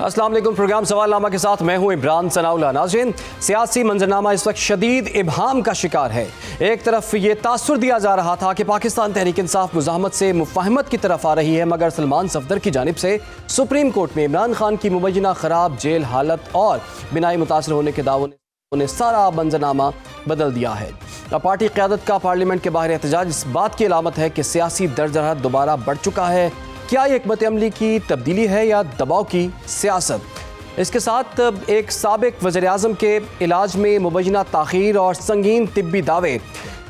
अस्सलाम वालेकुम। प्रोग्राम सवालनामा के साथ मैं हूं इमरान सनाउल्लाह। नाज़रीन, सियासी मंजरनामा इस वक्त शदीद इबहाम का शिकार है। एक तरफ ये तासुर दिया जा रहा था कि पाकिस्तान तहरीक इंसाफ मुज़ाहमत से मुफाहमत की तरफ आ रही है, मगर सलमान सफदर की जानिब से सुप्रीम कोर्ट में इमरान खान की मुबैना ख़राब जेल हालत और बिनाई मुतासर होने के दावों ने सारा मंजरनामा बदल दिया है। पार्टी क़यादत का पार्लियामेंट के बाहर एहतजाज इस बात की अलामत है कि सियासी दर्ज दोबारा बढ़ चुका है। क्या ये हिकमत अमली की तब्दीली है या दबाव की सियासत? इसके साथ एक साबिक वज़ीर-ए-आज़म के इलाज में मुबैना ताख़ीर और संगीन तिब्बी दावे,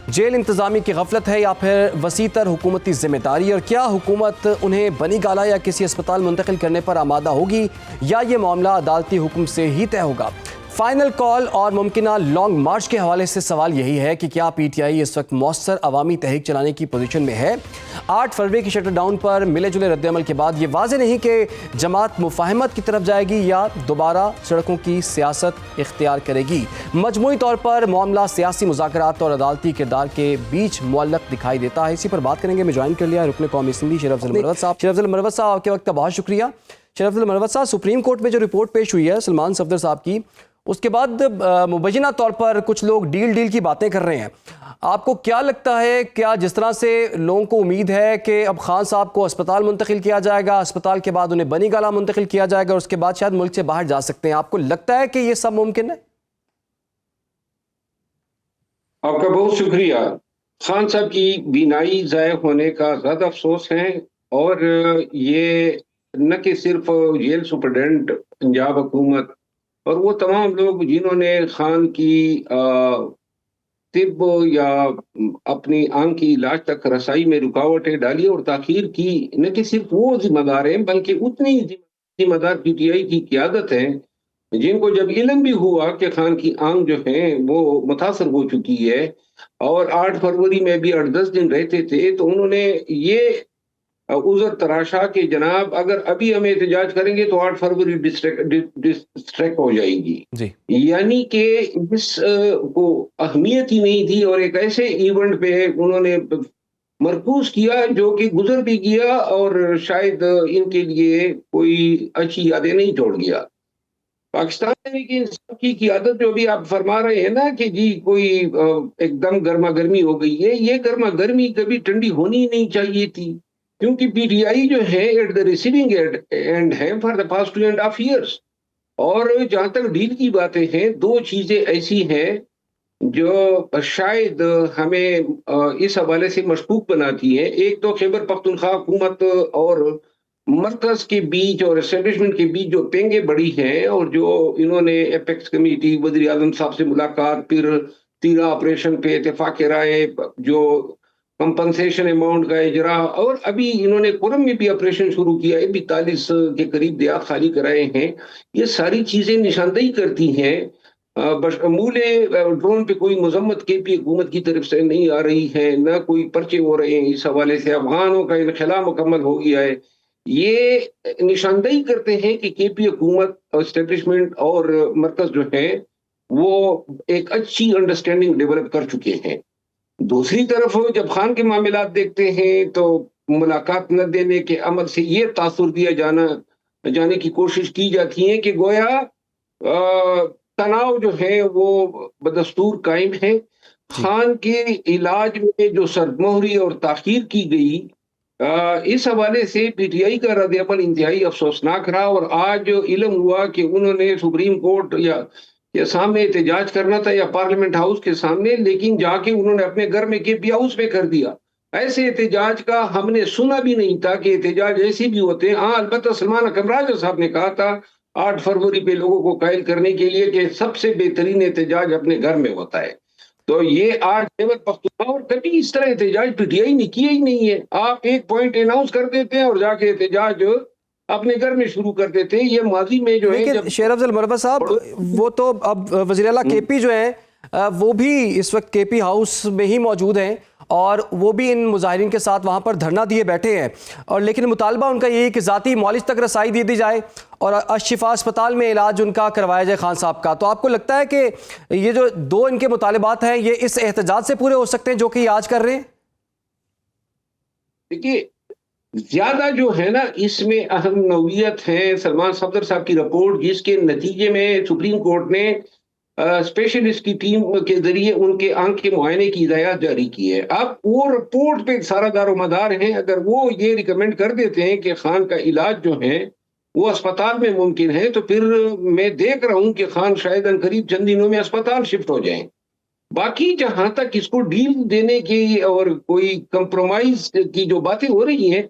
जेल इंतज़ामी की गफलत है या फिर वसीतर हुकूमती ज़िम्मेदारी, और क्या हुकूमत उन्हें बनी गाला या किसी अस्पताल मुंतकिल करने पर आमादा होगी या ये मामला अदालती हुक्म से ही तय होगा? फाइनल कॉल और मुमकिना लॉन्ग मार्च के हवाले से सवाल यही है कि क्या पीटीआई इस वक्त मौसर अवामी तहरीक चलाने की पोजीशन में है? 8 फरवरी की शटर डाउन पर मिले जुले रद्दअमल के बाद ये वाज़ेह नहीं कि जमात मुफाहमत की तरफ जाएगी या दोबारा सड़कों की सियासत इख्तियार करेगी। मजमूई तौर पर मामला सियासी मुज़ाकरात और अदालती किरदार के बीच मुअल्लक़ दिखाई देता है। इसी पर बात करेंगे। मैं ज्वाइन कर लिया रुकन कौमी असम्बली शरीफ अफजल मरवत साहब। शरीफ अफजल मरवत साहब, आपके वक्त का बहुत शुक्रिया। शरीफ अफजल मरवत साहब, सुप्रीम कोर्ट में जो रिपोर्ट पेश हुई है सलमान सफदर साहब की, उसके बाद मुबैना तौर पर कुछ लोग डील की बातें कर रहे हैं। आपको क्या लगता है, क्या जिस तरह से लोगों को उम्मीद है कि अब खान साहब को अस्पताल मुंतकिल किया जाएगा, अस्पताल के बाद उन्हें बनी गाला मुंतकिल किया जाएगा और उसके बाद शायद मुल्क से बाहर जा सकते हैं, आपको लगता है कि ये सब मुमकिन है? आपका बहुत शुक्रिया। खान साहब की बीनाई ज़ाय होने का ज़्यादा अफसोस है, और ये न कि सिर्फ जेल सुपरडेंट, पंजाब हुकूमत और वो तमाम लोग जिन्होंने खान की तिब या अपनी आंख की इलाज तक रसाई में रुकावटें डाली और ताखीर की, न कि सिर्फ वो जिम्मेदार हैं बल्कि उतनी जिम्मेदार पीटीआई की क़यादत है, जिनको जब इल्म भी हुआ कि खान की आंख जो है वो मुतासर हो चुकी है और 8 फरवरी में भी 8-10 दिन रहते थे, तो उन्होंने ये उज़र तराशा कि जनाब अगर अभी हम एहतजाज करेंगे तो 8 फरवरी डिस्ट्रैक्ट हो जाएगी। यानी कि इस को अहमियत ही नहीं थी और एक ऐसे इवेंट पे उन्होंने मरकूज किया जो कि गुजर भी गया और शायद इनके लिए कोई अच्छी यादें नहीं छोड़ गया। पाकिस्तान में लेकिन सबकी क़यादत जो भी आप फरमा रहे हैं ना कि जी कोई एकदम गर्मा गर्मी हो गई है, ये गर्मा गर्मी कभी ठंडी होनी ही नहीं चाहिए थी, क्योंकि पीटीआई जो है एट द रिसीविंग एंड है फॉर द पास्ट 2.5 years। और जहां तक डील की बातें हैं, 2 चीजें ऐसी हैं जो शायद हमें इस हवाले से मशकूक बनाती हैं। एक तो खैबर पख्तूनख्वा हुकूमत और मरकज के बीच और एस्टेब्लिशमेंट के बीच जो पेंगे बड़ी हैं, और जो इन्होंने एपेक्स कमेटी, वज़ीर आज़म साहब से मुलाकात, फिर 13 ऑपरेशन पे इत्तेफाक राय, जो कंपनसेशन अमाउंट का इजरा, और अभी इन्होंने कुरम में भी ऑपरेशन शुरू किया है, 42 के करीब देहात खाली कराए हैं। ये सारी चीजें निशानदेही करती हैं बशमूले ड्रोन पे कोई मजम्मत केपी हुकूमत की तरफ से नहीं आ रही है, ना कोई पर्चे हो रहे हैं इस हवाले से, अफगानों का इनखला मुकम्मल हो गया है। ये निशानदेही करते हैं कि केपी हुकूमत, एस्टेब्लिशमेंट और मरकज जो है वो एक अच्छी अंडरस्टैंडिंग डेवलप कर चुके हैं। दूसरी तरफ जब खान के मामलात देखते हैं तो मुलाकात न देने के अमल से ये तासुर दिया जाने की कोशिश की जाती है कि गोया तनाव जो है वो बदस्तूर कायम है। खान के इलाज में जो सरमोहरी और ताखीर की गई, इस हवाले से पीटीआई का रद्द-ए-अमल इंतहाई अफसोसनाक रहा। और आज जो इल्म हुआ कि उन्होंने सुप्रीम कोर्ट या सामने एहतजाज करना था या पार्लियामेंट हाउस के सामने, लेकिन जाके उन्होंने अपने घर में केपी हाउस में कर दिया। ऐसे एहतजाज का हमने सुना भी नहीं था कि एहतजाज ऐसे भी होते हैं। हाँ, अलबत्ता सलमान अकमराजा साहब ने कहा था 8 फरवरी पे लोगों को कायल करने के लिए कि सबसे बेहतरीन एहतजाज अपने घर में होता है। तो ये आज खैबर पख्तूनख्वा, और कभी इस तरह एहतजाज पीटीआई ने किया ही नहीं है। आप एक पॉइंट अनाउंस कर देते हैं और जाके एहतजाज अपने घर में शुरू कर देते हैं। ये माजी में जो है, लेकिन शरीफ अफजल मरवत साहब, वो तो अब वज़ीर आला केपी जो है वो भी इस वक्त केपी हाउस में ही मौजूद हैं और वो भी इन मुजाहिरीन के साथ वहाँ पर धरना दिए बैठे हैं, और लेकिन मुतालबा उनका यही कि ज़ाती मौलिज तक रसाई दे दी जाए और अशिफा अस्पताल में इलाज उनका करवाया जाए खान साहब का। तो आपको लगता है कि ये जो 2 इनके मुतालबात हैं ये इस एहतजाज से पूरे हो सकते हैं जो कि आज कर रहे हैं? देखिए, ज्यादा जो है ना, इसमें अहम नौयत है सलमान सफदर साहब की रिपोर्ट, जिसके नतीजे में सुप्रीम कोर्ट ने स्पेशलिस्ट की टीम के जरिए उनके आंख के मुआयने की हिदायत जारी की है। अब वो रिपोर्ट पे सारा दारोमदार है। अगर वो ये रिकमेंड कर देते हैं कि खान का इलाज जो है वो अस्पताल में मुमकिन है, तो फिर मैं देख रहा हूं कि खान शायद करीब चंद दिनों में अस्पताल शिफ्ट हो जाएं। बाकी जहां तक इसको डील देने की और कोई कंप्रोमाइज की जो बातें हो रही हैं,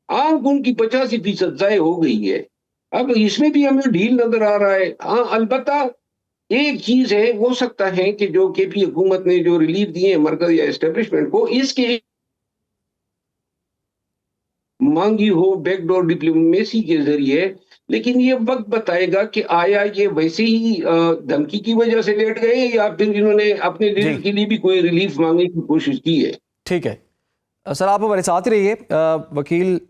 आंक उनकी 85% तय हो गई है। अब इसमें भी हमें ढील नजर आ रहा है। हाँ, अलबत्ता एक चीज है, हो सकता है कि जो केपी हुकूमत ने जो रिलीफ दिए मरकज या एस्टेब्लिशमेंट को, इसके मांगी हो बैकडोर डिप्लोमेसी के जरिए, लेकिन ये वक्त बताएगा कि आया ये वैसे ही धमकी की वजह से लेट गए या फिर इन्होंने अपने जी दिल के लिए भी कोई रिलीफ मांगने की कोशिश की है। ठीक है सर, आप हमारे साथ ही रहिए। वकील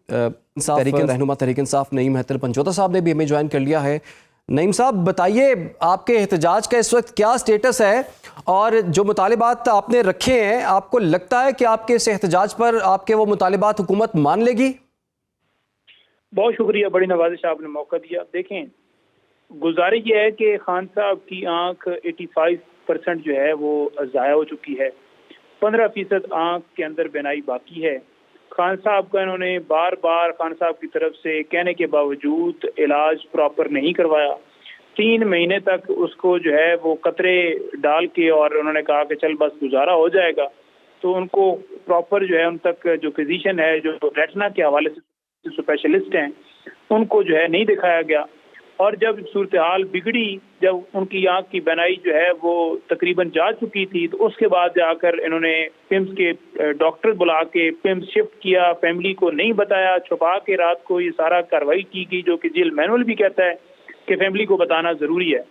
रहनुमा तहरीक इंसाफ नईम हैदर पंचोता साहब ने भी हमें ज्वाइन कर लिया है। नईम साहब, बताइए आपके एहतजाज का इस वक्त क्या स्टेटस है और जो मुतालिबात आपने रखे हैं, आपको लगता है कि आपके इस एहतजाज पर आपके वो मुतालिबात हुकूमत मान लेगी? बहुत शुक्रिया, बड़ी नवाजिश आपने मौका दिया। देखें, गुजारिश ये है कि खान साहब की आंख 85% जो है वो ज़ाया हो चुकी है। 15% आंख के अंदर बिनाई बाकी है। खान साहब का इन्होंने बार बार खान साहब की तरफ से कहने के बावजूद इलाज प्रॉपर नहीं करवाया। 3 महीने तक उसको जो है वो कतरे डाल के और उन्होंने कहा कि चल बस गुजारा हो जाएगा। तो उनको प्रॉपर जो है उन तक जो फिजिशियन है, जो रेटिना के हवाले से स्पेशलिस्ट हैं, उनको जो है नहीं दिखाया गया। और जब सूरत हाल बिगड़ी, जब उनकी आंख की बनाई जो है वो तकरीबन जा चुकी थी, तो उसके बाद जाकर इन्होंने पिम्स के डॉक्टर बुला के पिम्स शिफ्ट किया, फैमिली को नहीं बताया, छुपा के रात को ये सारा कार्रवाई की गई, जो कि जेल मैनुअल भी कहता है कि फैमिली को बताना जरूरी है।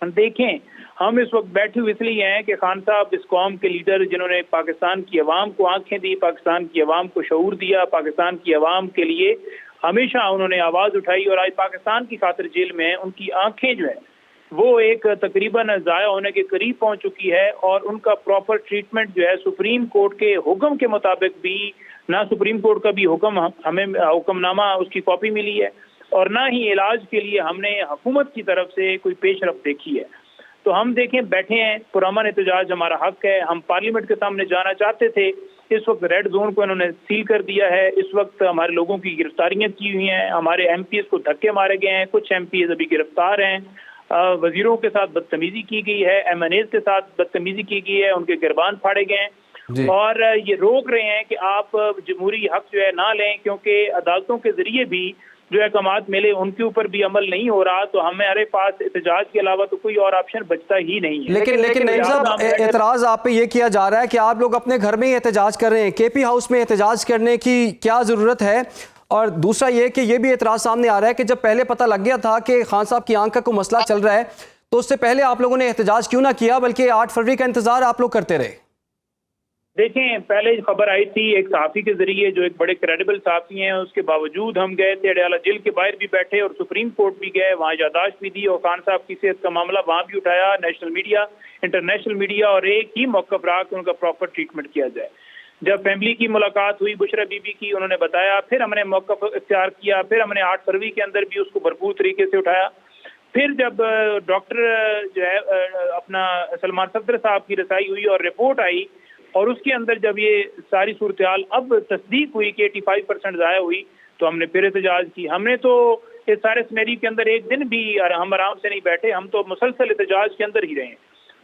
देखें, हम इस वक्त बैठे हुए इसलिए हैं कि खान साहब इस कौम के लीडर, जिन्होंने पाकिस्तान की अवाम को आंखें दी, पाकिस्तान की अवाम को शऊर दिया, पाकिस्तान की अवाम के लिए हमेशा उन्होंने आवाज उठाई, और आज पाकिस्तान की खातिर जेल में उनकी आंखें जो है वो एक तकरीबन ज़ाया होने के करीब पहुंच चुकी है। और उनका प्रॉपर ट्रीटमेंट जो है सुप्रीम कोर्ट के हुक्म के मुताबिक भी, ना सुप्रीम कोर्ट का भी हुक्म, हमें हुक्मनामा उसकी कॉपी मिली है, और ना ही इलाज के लिए हमने हुकूमत की तरफ से कोई पेशरफ देखी है। तो हम देखें, बैठे हैं, पुरअमन एहतजाज हमारा हक है, हम पार्लियामेंट के सामने जाना चाहते थे। इस वक्त रेड जोन को इन्होंने सील कर दिया है। इस वक्त हमारे लोगों की गिरफ्तारियां की हुई हैं, हमारे एमपीएस को धक्के मारे गए हैं, कुछ एमपीएस अभी गिरफ्तार हैं, वजीरों के साथ बदतमीजी की गई है, एमएनएस के साथ बदतमीजी की गई है, उनके गिरबान फाड़े गए हैं, और ये रोक रहे हैं कि आप जमहूरी हक जो है ना लें, क्योंकि अदालतों के जरिए भी जो अहकामात मिले उनके ऊपर भी अमल नहीं हो रहा। तो हमारे पास एहतजाज के अलावा तो कोई और ऑप्शन बचता ही नहीं है। लेकिन नईम साहब, एतराज आप पे ये किया जा रहा है कि आप लोग अपने घर में ही एहतजाज कर रहे हैं, केपी हाउस में एहतजाज करने की क्या जरूरत है? और दूसरा ये कि ये भी एतराज सामने आ रहा है कि जब पहले पता लग गया था कि खान साहब की आंख का कोई मसला चल रहा है, तो उससे पहले आप लोगों ने एहतजाज क्यों ना किया, बल्कि 8 फरवरी का इंतजार आप लोग करते रहे? देखें, पहले खबर आई थी एक सहाफ़ी के जरिए, जो एक बड़े क्रेडिबल सहाफ़ी हैं, उसके बावजूद हम गए थे, अडयाला जेल के बाहर भी बैठे और सुप्रीम कोर्ट भी गए, वहाँ यादाश्त भी दी और खान साहब की सेहत का मामला वहाँ भी उठाया, नेशनल मीडिया, इंटरनेशनल मीडिया, और एक ही मौक़िफ़ रहा कि उनका प्रॉपर ट्रीटमेंट किया जाए। जब फैमिली की मुलाकात हुई बुशरा बीबी की, उन्होंने बताया, फिर हमने मौक़िफ़ इख्तियार किया, फिर हमने 8 फरवरी के अंदर भी उसको भरपूर तरीके से उठाया। फिर जब डॉक्टर जो है अपना सलमान सफदर साहब की रसाई हुई और रिपोर्ट आई, और उसके अंदर जब ये सारी सूरत हाल अब तस्दीक हुई कि 85% ज़ाया हुई, तो हमने फिर एहतजाज की। हमने तो इस सारे सिनेरियो के अंदर एक दिन भी हम आराम से नहीं बैठे, हम तो मुसलसल एहतजाज के अंदर ही रहे।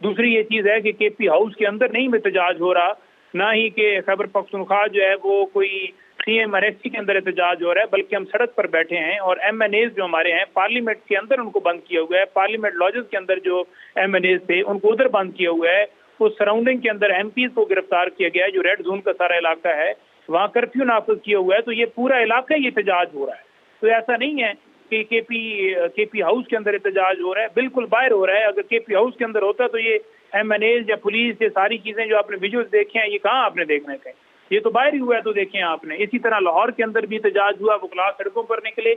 दूसरी ये चीज़ है कि केपी हाउस के अंदर नहीं एहतजाज हो रहा, ना ही कि खैबर पख्तूनख्वा जो है वो कोई CMRFC के अंदर एहतजाज हो रहा है, बल्कि हम सड़क पर बैठे हैं। और MNAs जो हमारे हैं, पार्लियामेंट के अंदर उनको बंद किया हुआ है, पार्लियामेंट लॉजेस के अंदर जो MNAs थे उनको उधर बंद किया हुआ है, उस सराउंडिंग के अंदर MPs को गिरफ्तार किया गया है, जो रेड जोन का सारा इलाका है वहाँ कर्फ्यू नाफिज किया हुआ है। तो ये पूरा इलाका ही एहतजाज हो रहा है। तो ऐसा नहीं है कि केपी हाउस के अंदर एहतजाज हो रहा है, बिल्कुल बाहर हो रहा है। अगर केपी हाउस के अंदर होता तो ये MNAs या पुलिस, ये सारी चीजें जो आपने विजुअल्स देखे हैं, ये कहाँ आपने देखने का, ये तो बाहर ही हुआ है। तो देखें आपने, इसी तरह लाहौर के अंदर भी एहतजाज हुआ, वकला सड़कों पर निकले,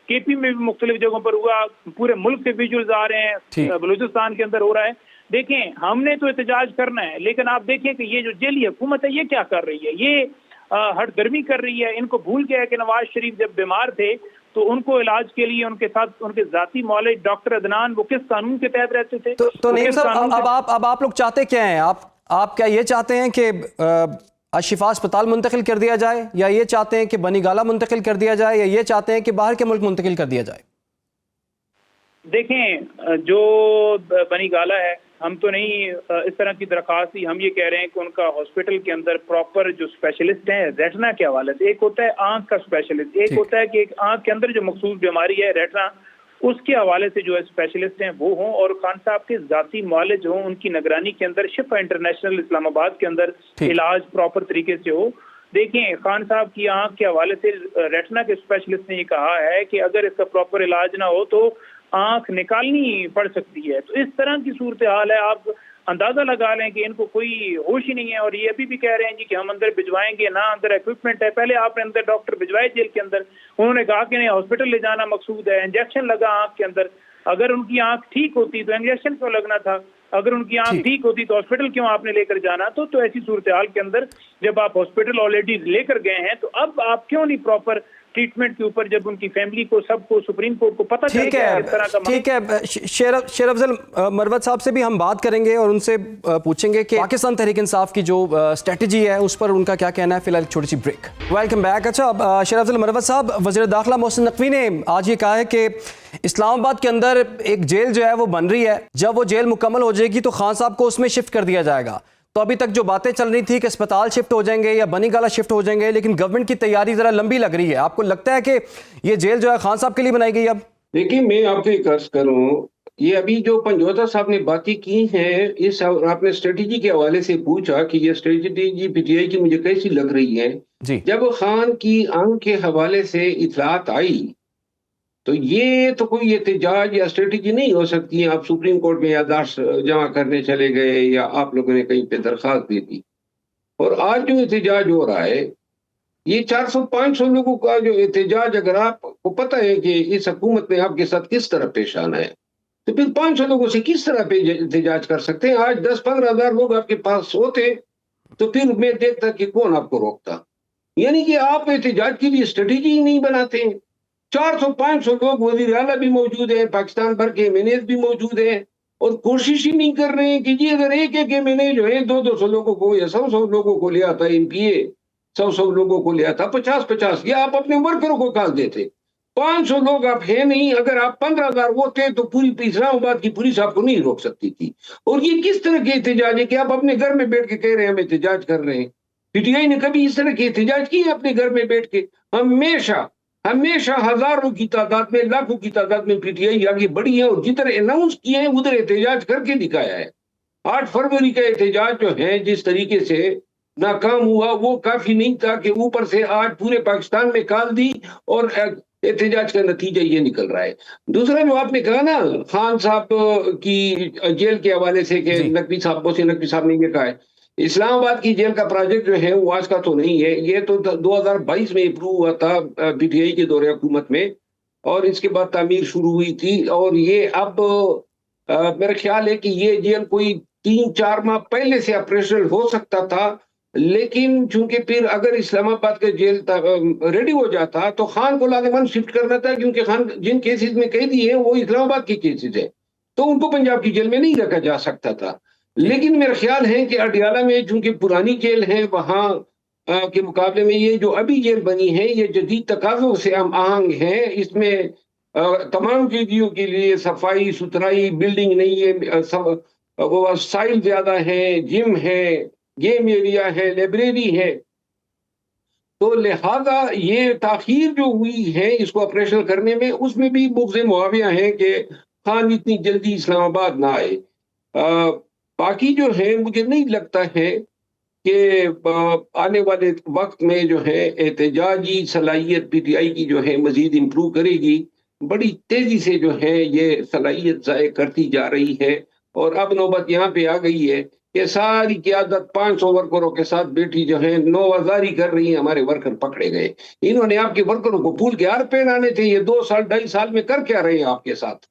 KP में भी मुख्तलिफ जगहों पर हुआ, पूरे मुल्क से विजुअल्स आ रहे हैं, बलूचिस्तान के अंदर हो रहा है। देखें, हमने तो एहतजाज करना है, लेकिन आप देखें कि ये जो जेली हुकूमत है ये क्या कर रही है। ये हटदर्मी कर रही है। इनको भूल गया है कि नवाज शरीफ जब बीमार थे तो उनको इलाज के लिए उनके साथ उनके जाती मौलिक डॉक्टर अदनान वो किस कानून के तहत रहते थे। तो नईम साहब, अब आप लोग चाहते क्या हैं? आप क्या ये चाहते हैं कि अशिफा अस्पताल मुंतकिल कर दिया जाए, या ये चाहते हैं कि बनी गाला मुंतकिल कर दिया जाए, या ये चाहते हैं कि बाहर के मुल्क मुंतकिल कर दिया जाए? देखें, जो बनी गाला है, हम तो नहीं इस तरह की दरखास्त ही, हम ये कह रहे हैं कि उनका हॉस्पिटल के अंदर प्रॉपर जो स्पेशलिस्ट हैं रेटिना के हवाले से, एक होता है आंख का स्पेशलिस्ट, एक होता है कि एक आंख के अंदर जो मखसूस बीमारी है रेटिना, उसके हवाले से जो है स्पेशलिस्ट हैं वो हों, और खान साहब के जाती मौलिज हों, उनकी निगरानी के अंदर शिफा इंटरनेशनल इस्लामाबाद के अंदर इलाज प्रॉपर तरीके से हो। देखें, खान साहब की आंख के हवाले से रेटिना के स्पेशलिस्ट ने ये कहा है कि अगर इसका प्रॉपर इलाज ना हो तो आंख निकालनी पड़ सकती है। तो इस तरह की सूरत हाल है, आप अंदाजा लगा लें कि इनको कोई होश ही नहीं है। और ये अभी भी कह रहे हैं जी कि हम अंदर भिजवाएंगे ना, अंदर इक्विपमेंट है। पहले आपने अंदर डॉक्टर भिजवाए जेल के अंदर, उन्होंने कहा कि नहीं हॉस्पिटल ले जाना मकसूद है, इंजेक्शन लगा आंख के अंदर। अगर उनकी आंख ठीक होती तो इंजेक्शन क्यों लगना था? अगर उनकी आंख ठीक होती तो हॉस्पिटल क्यों आपने लेकर जाना? तो ऐसी सूरत हाल के अंदर जब आप हॉस्पिटल ऑलरेडी लेकर गए हैं तो अब आप क्यों नहीं प्रॉपर ट्रीटमेंट के ऊपर, जब उनकी फैमिली को सबको सुप्रीम कोर्ट को पता चल गया इस तरह का। ठीक है, शेर अफजल मरवत साहब से भी हम बात करेंगे और उनसे पूछेंगे कि पाकिस्तान तहरीक इंसाफ की जो स्ट्रेटजी है उस पर उनका क्या कहना है। फिलहाल छोटी सी ब्रेक। Welcome back. अच्छा, शेर अफजल मरवत साहब, वज़ीर दाखिला मोहसिन नकवी ने आज ये कहा है कि इस्लामाबाद के अंदर एक जेल जो है वो बन रही है, जब वो जेल मुकम्मल हो जाएगी तो खान साहब को उसमें शिफ्ट कर दिया जाएगा। तो अभी तक जो बातें चल रही थी कि अस्पताल शिफ्ट हो जाएंगे या बनी गाला शिफ्ट हो जाएंगे, लेकिन गवर्नमेंट की तैयारी जरा लंबी लग रही है। आपको लगता है कि ये जेल जो है खान साहब के लिए बनाई गई? अब देखिए, मैं आपको एक अर्ज करूं, ये अभी जो पंजोता साहब ने बातें की हैं, इस आपने स्ट्रेटेजी के हवाले से पूछा कि ये स्ट्रेटेजी पीटीआई की मुझे कैसी लग रही है जी। जब खान की आंख के हवाले से इतलात आई तो ये तो कोई एहतजाज या स्ट्रेटेजी नहीं हो सकती है। आप सुप्रीम कोर्ट में याददाश्त जमा करने चले गए या आप लोगों ने कहीं पे दरखास्त दे दी, और आज जो एहतजाज हो रहा है ये 400-500 लोगों का जो एहतजाज, अगर आपको पता है कि इस हुकूमत ने आपके साथ किस तरह पेश आना है तो फिर 500 लोगों से किस तरह पे एहतजाज कर सकते हैं? आज 10-15 हजार लोग आपके पास होते तो फिर मैं देखता कि कौन आपको रोकता। यानी कि आप एहतजाज के लिए स्ट्रेटेजी ही नहीं बनाते हैं। 400-500 लोग, वजीर आला भी मौजूद है, पाकिस्तान भर के एमएनएस भी मौजूद है, और कोशिश ही नहीं कर रहे हैं कि जी अगर एक एक एमएनए जो है 200 लोगों को या 100 लोगों को ले आता, एमपीए 100 लोगों को ले आता, 50-50, या आप अपने वर्करों को काल देते। 500 लोग आप है नहीं, अगर आप 15,000 वो थे तो पूरी इस्लामाबाद की पुलिस आपको नहीं रोक सकती थी। और ये किस तरह के एहतजाज है कि आप अपने घर में बैठ के कह रहे हैं हम एहतजाज कर रहे हैं? पीटीआई ने कभी इस तरह के एहतजाज किए अपने घर में बैठ के? हमेशा हजारों की तादाद में, लाखों की तादाद में पीटीआई आगे बढ़ी है और जिधर अनाउंस किए हैं उधर एहतजाज करके दिखाया है। 8 फरवरी का एहतजाज जो है जिस तरीके से नाकाम हुआ वो काफी नहीं था कि ऊपर से आज पूरे पाकिस्तान में काल दी और एहतजाज का नतीजा ये निकल रहा है। दूसरा जो आपने कहा ना खान साहब की जेल के हवाले से कि नकवी साहब, मोहसिन नकवी साहब ने ये कहा है, इस्लामाबाद की जेल का प्रोजेक्ट जो है वो आज का तो नहीं है, ये तो 2022 में अप्रूव हुआ था पीटीआई के दौरे हुकूमत में, और इसके बाद तामीर शुरू हुई थी। और ये अब मेरा ख्याल है कि ये जेल कोई 3-4 माह पहले से ऑपरेशनल हो सकता था, लेकिन चूंकि फिर अगर इस्लामाबाद का जेल रेडी हो जाता तो खान को लाजमन शिफ्ट करना था, क्योंकि खान जिन केसेस में कैदी है वो इस्लामाबाद की केसेस है, तो उनको पंजाब की जेल में नहीं रखा जा सकता था। लेकिन मेरा ख्याल है कि अडियाला में चूंकि पुरानी जेल है, वहां के मुकाबले में ये जो अभी जेल बनी है ये जदीद तकाज़ों से हम आहंग है। इसमें तमाम कैदियों के लिए सफाई सुथराई, बिल्डिंग नहीं है, वो साइल ज्यादा है, जिम है, गेम एरिया है, लाइब्रेरी है, तो लिहाजा ये ताखीर जो हुई है इसको ऑपरेशनल करने में, उसमें भी बुग़्ज़ मुआविया है कि खान इतनी जल्दी इस्लामाबाद ना आए। बाकी जो है मुझे नहीं लगता है कि आने वाले वक्त में जो है एहतजाजी सलाहियत पीटीआई की जो है मजीद इम्प्रूव करेगी। बड़ी तेजी से जो है ये सलाहियत ज़ाय करती जा रही है, और अब नौबत यहाँ पे आ गई है कि सारी क़यादत 500 वर्करों के साथ बैठी जो है नौवाज़ारी कर रही है, हमारे वर्कर पकड़े गए। इन्होंने आपके वर्करों को फूल के हार पहनाने थे, ये 2-2.5 साल में कर क्या रहे हैं आपके साथ,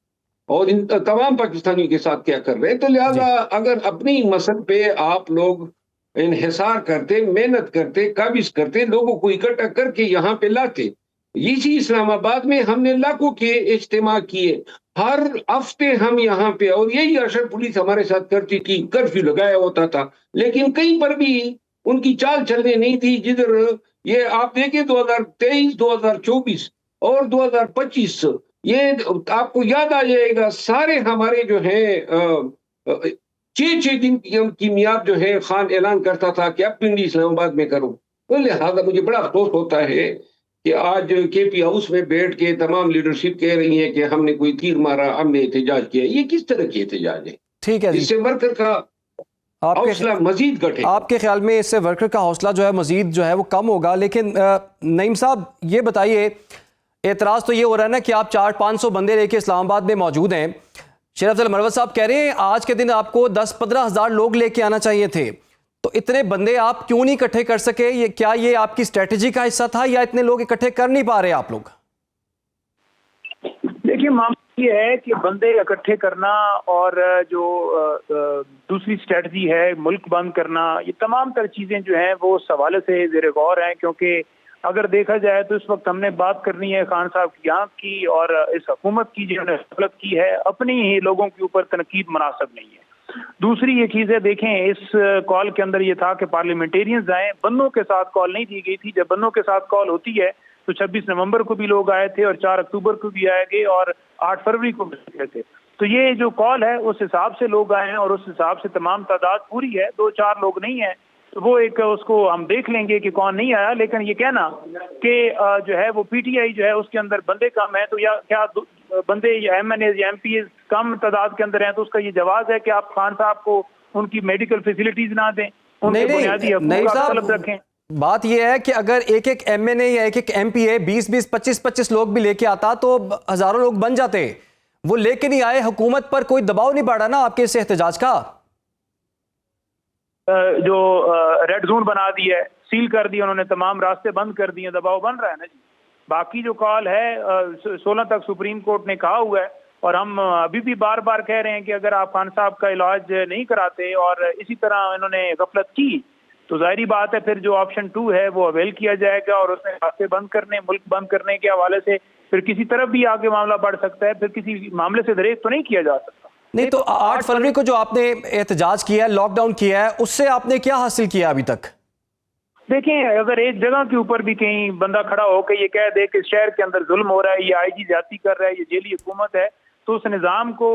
और इन तमाम पाकिस्तानियों के साथ क्या कर रहे हैं? तो लिहाजा अगर अपनी मसल पे आप लोग इन्हिसार करते, मेहनत करते, काबिज करते, लोगों को इकट्ठा करके यहाँ पे लाते। इसी इस्लामाबाद में हमने लाखों के इज्तिमा किए, हर हफ्ते हम यहाँ पे, और यही अशर पुलिस हमारे साथ करती थी, कर्फ्यू लगाया होता था, लेकिन कहीं पर भी उनकी चाल चलने नहीं थी। जिधर ये आप देखें 2023, 2024 और 2025, ये आपको याद आ जाएगा, सारे हमारे जो है 6-6 दिन की मियाद जो है खान ऐलान करता था कि अब पिंडी इस्लामाबाद में करो। तो लिहाजा मुझे बड़ा अफसोस होता है कि आज केपी हाउस में बैठ के तमाम लीडरशिप कह रही है कि हमने कोई तीर मारा, हमने एहतजाज किया। ये किस तरह की एहतजाज है? ठीक है जी, इससे वर्कर का हौसला मजीद घटे। आपके ख्याल में इससे वर्कर का हौसला जो है मजीद जो है वो कम होगा। लेकिन नईम साहब ये बताइए, एतराज़ तो ये हो रहा है ना कि आप 400-500 बंदे लेके इस्लामाबाद में मौजूद हैं। शेर अफजल मरवत साहब कह रहे हैं आज के दिन आपको 10-15 हज़ार लोग लेके आना चाहिए थे, तो इतने बंदे आप क्यों नहीं इकट्ठे कर सके? ये क्या ये आपकी स्ट्रेटजी का हिस्सा था या इतने लोग इकट्ठे कर नहीं पा रहे आप लोग? देखिए, मामला ये है कि बंदे इकट्ठे करना और जो दूसरी स्ट्रेटजी है मुल्क बंद करना, ये तमाम तर चीजें जो हैं वो सवाल से ज़ेर गौर हैं। क्योंकि अगर देखा जाए तो इस वक्त हमने बात करनी है खान साहब की आंख की, और इस हुकूमत की जिन्होंने गलत की है, अपनी ही लोगों के ऊपर तनकीद मुनासिब नहीं है। दूसरी ये चीज है, देखें इस कॉल के अंदर ये था कि पार्लियामेंटेरियंस आए, बंदों के साथ कॉल नहीं दी गई थी। जब बंदों के साथ कॉल होती है तो 26 नवंबर को भी लोग आए थे और 4 अक्टूबर को भी आएंगे और 8 फरवरी को भी आए थे। तो ये जो कॉल है उस हिसाब से लोग आए हैं और उस हिसाब से तमाम तादाद पूरी है। 2-4 लोग नहीं है तो वो एक उसको हम देख लेंगे कि कौन नहीं आया। लेकिन ये कहना कि जो है वो पीटीआई जो है उसके अंदर बंदे कम है, तो या क्या बंदे एमएनए या एमपी कम तादाद के अंदर हैं, तो उसका ये जवाब है कि आप खान साहब को उनकी मेडिकल फैसिलिटीज ना दें, उनके बुनियादी हकूक़ तलब रखें। बात यह है कि अगर एक एक एमएनए या एक एक एमपीए 20-20, 25-25 लोग भी लेके आता तो हजारों लोग बन जाते। वो लेके नहीं आए, हुकूमत पर कोई दबाव नहीं बढ़ा ना आपके इस एहतजाज का? जो रेड जोन बना दिया है, सील कर दिया उन्होंने, तमाम रास्ते बंद कर दिए, दबाव बन रहा है ना जी। बाकी जो कॉल है 16 तक सुप्रीम कोर्ट ने कहा हुआ है, और हम अभी भी बार बार कह रहे हैं कि अगर आप खान साहब का इलाज नहीं कराते और इसी तरह इन्होंने गफलत की तो जाहिर बात है फिर जो ऑप्शन 2 है वो अवेल किया जाएगा, और उसमें रास्ते बंद करने, मुल्क बंद करने के हवाले से फिर किसी तरफ भी आगे मामला बढ़ सकता है, फिर किसी मामले से दरेक तो नहीं किया जा सकता। नहीं तो 8 फरवरी को जो आपने एहतजाज किया है, लॉकडाउन किया है, उससे आपने क्या हासिल किया अभी तक? देखें, अगर एक जगह के ऊपर भी कहीं बंदा खड़ा होकर ये कह दे कि शहर के अंदर जुल्म हो रहा है, ये आईजी ज्यादती कर रहा है, ये जेली हुकूमत है, तो उस निज़ाम को